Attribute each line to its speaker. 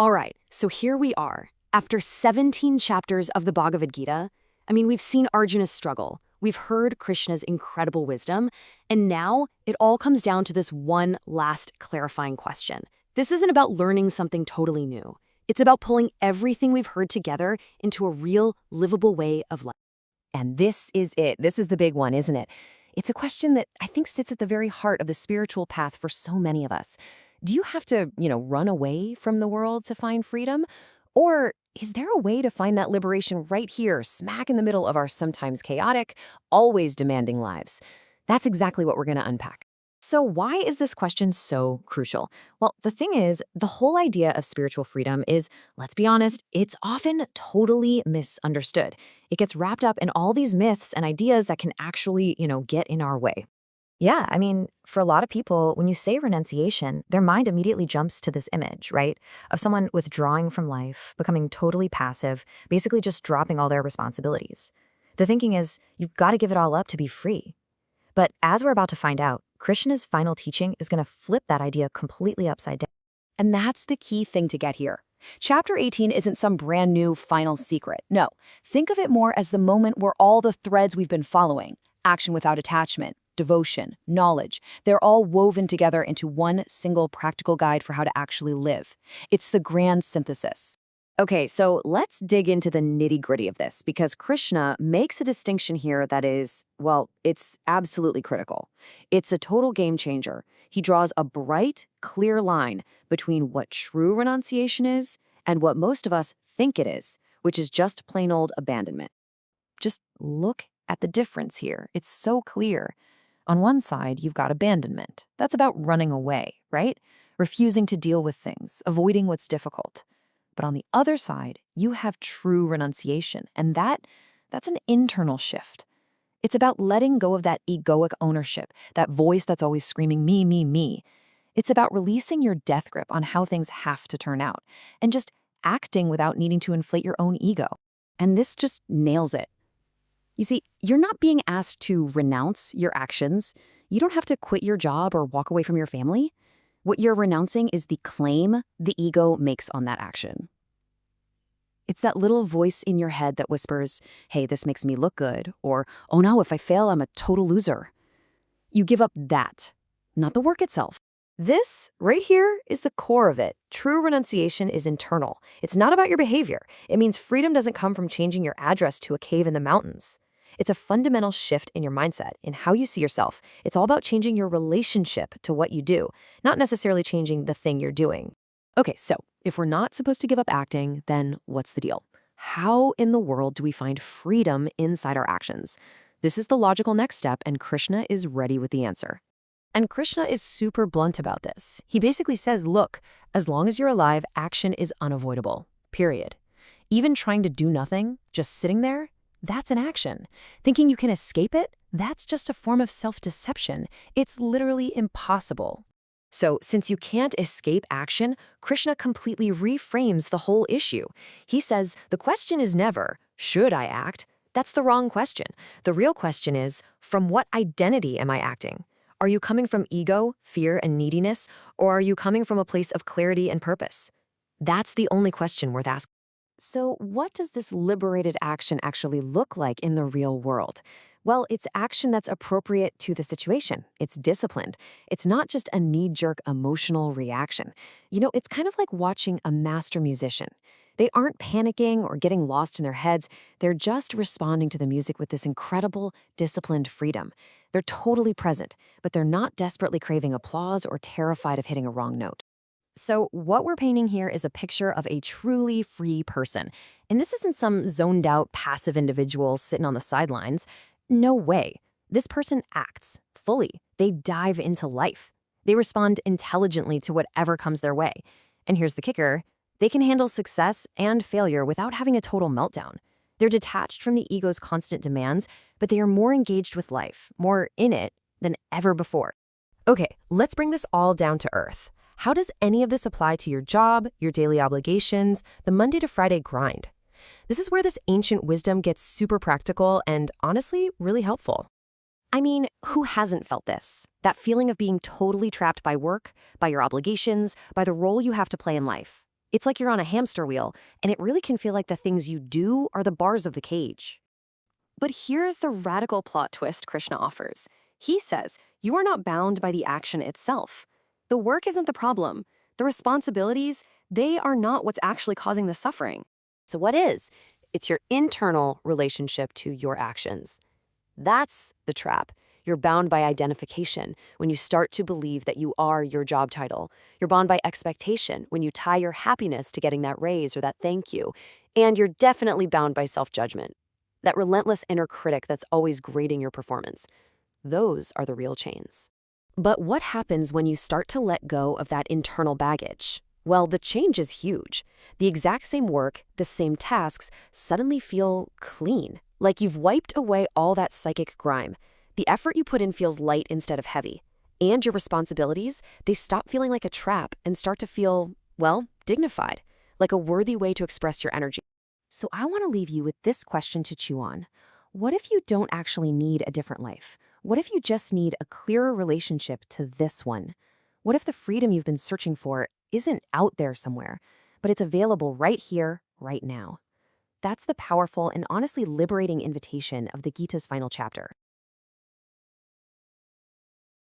Speaker 1: All right, so here we are. After 17 chapters of the Bhagavad Gita, we've seen Arjuna's struggle, we've heard Krishna's incredible wisdom, and now it all comes down to this one last clarifying question. This isn't about learning something totally new. It's about pulling everything we've heard together into a real, livable way of life.
Speaker 2: And this is it. This is the big one, isn't it? It's a question that I think sits at the very heart of the spiritual path for so many of us. Do you have to, run away from the world to find freedom? Or is there a way to find that liberation right here, smack in the middle of our sometimes chaotic, always demanding lives? That's exactly what we're going to unpack. So why is this question so crucial? Well, the thing is, the whole idea of spiritual freedom is, let's be honest, it's often totally misunderstood. It gets wrapped up in all these myths and ideas that can actually, get in our way.
Speaker 3: Yeah, for a lot of people, when you say renunciation, their mind immediately jumps to this image, right? Of someone withdrawing from life, becoming totally passive, basically just dropping all their responsibilities. The thinking is, you've got to give it all up to be free. But as we're about to find out, Krishna's final teaching is going to flip that idea completely upside down.
Speaker 2: And that's the key thing to get here. Chapter 18 isn't some brand new final secret. No, think of it more as the moment where all the threads we've been following, action without attachment, devotion, knowledge, they're all woven together into one single practical guide for how to actually live. It's the grand synthesis. Okay, so let's dig into the nitty-gritty of this, because Krishna makes a distinction here that is, well, it's absolutely critical. It's a total game changer. He draws a bright, clear line between what true renunciation is and what most of us think it is, which is just plain old abandonment. Just look at the difference here. It's so clear. On one side, you've got abandonment. That's about running away, right? Refusing to deal with things, avoiding what's difficult. But on the other side, you have true renunciation, and that's an internal shift. It's about letting go of that egoic ownership, that voice that's always screaming, me, me, me. It's about releasing your death grip on how things have to turn out, and just acting without needing to inflate your own ego. And this just nails it. You see, you're not being asked to renounce your actions. You don't have to quit your job or walk away from your family. What you're renouncing is the claim the ego makes on that action. It's that little voice in your head that whispers, hey, this makes me look good, or, oh no, if I fail, I'm a total loser. You give up that, not the work itself. This, right here, is the core of it. True renunciation is internal. It's not about your behavior. It means freedom doesn't come from changing your address to a cave in the mountains. It's a fundamental shift in your mindset, in how you see yourself. It's all about changing your relationship to what you do, not necessarily changing the thing you're doing. Okay, so if we're not supposed to give up acting, then what's the deal? How in the world do we find freedom inside our actions? This is the logical next step, and Krishna is ready with the answer. And Krishna is super blunt about this. He basically says, look, as long as you're alive, action is unavoidable, period. Even trying to do nothing, just sitting there, that's an action. Thinking you can escape it, that's just a form of self-deception. It's literally impossible. So, since you can't escape action, Krishna completely reframes the whole issue. He says, the question is never, should I act? That's the wrong question. The real question is, from what identity am I acting? Are you coming from ego, fear, and neediness, or are you coming from a place of clarity and purpose? That's the only question worth asking. So what does this liberated action actually look like in the real world? Well, it's action that's appropriate to the situation. It's disciplined. It's not just a knee-jerk emotional reaction. It's kind of like watching a master musician. They aren't panicking or getting lost in their heads. They're just responding to the music with this incredible, disciplined freedom. They're totally present, but they're not desperately craving applause or terrified of hitting a wrong note. So what we're painting here is a picture of a truly free person. And this isn't some zoned out, passive individual sitting on the sidelines. No way. This person acts fully. They dive into life. They respond intelligently to whatever comes their way. And here's the kicker. They can handle success and failure without having a total meltdown. They're detached from the ego's constant demands, but they are more engaged with life, more in it than ever before. Okay, let's bring this all down to earth. How does any of this apply to your job, your daily obligations, the Monday to Friday grind? This is where this ancient wisdom gets super practical and, honestly, really helpful.
Speaker 1: Who hasn't felt this? That feeling of being totally trapped by work, by your obligations, by the role you have to play in life. It's like you're on a hamster wheel, and it really can feel like the things you do are the bars of the cage.
Speaker 4: But here's the radical plot twist Krishna offers. He says, you are not bound by the action itself. The work isn't the problem. The responsibilities, they are not what's actually causing the suffering.
Speaker 1: So what is? It's your internal relationship to your actions. That's the trap. You're bound by identification when you start to believe that you are your job title. You're bound by expectation when you tie your happiness to getting that raise or that thank you. And you're definitely bound by self-judgment, that relentless inner critic that's always grading your performance. Those are the real chains. But what happens when you start to let go of that internal baggage? Well, the change is huge. The exact same work, the same tasks, suddenly feel clean, like you've wiped away all that psychic grime. The effort you put in feels light instead of heavy. And your responsibilities, they stop feeling like a trap and start to feel, well, dignified, like a worthy way to express your energy.
Speaker 2: So I want to leave you with this question to chew on. What if you don't actually need a different life? What if you just need a clearer relationship to this one? What if the freedom you've been searching for isn't out there somewhere, but it's available right here, right now? That's the powerful and honestly liberating invitation of the Gita's final chapter.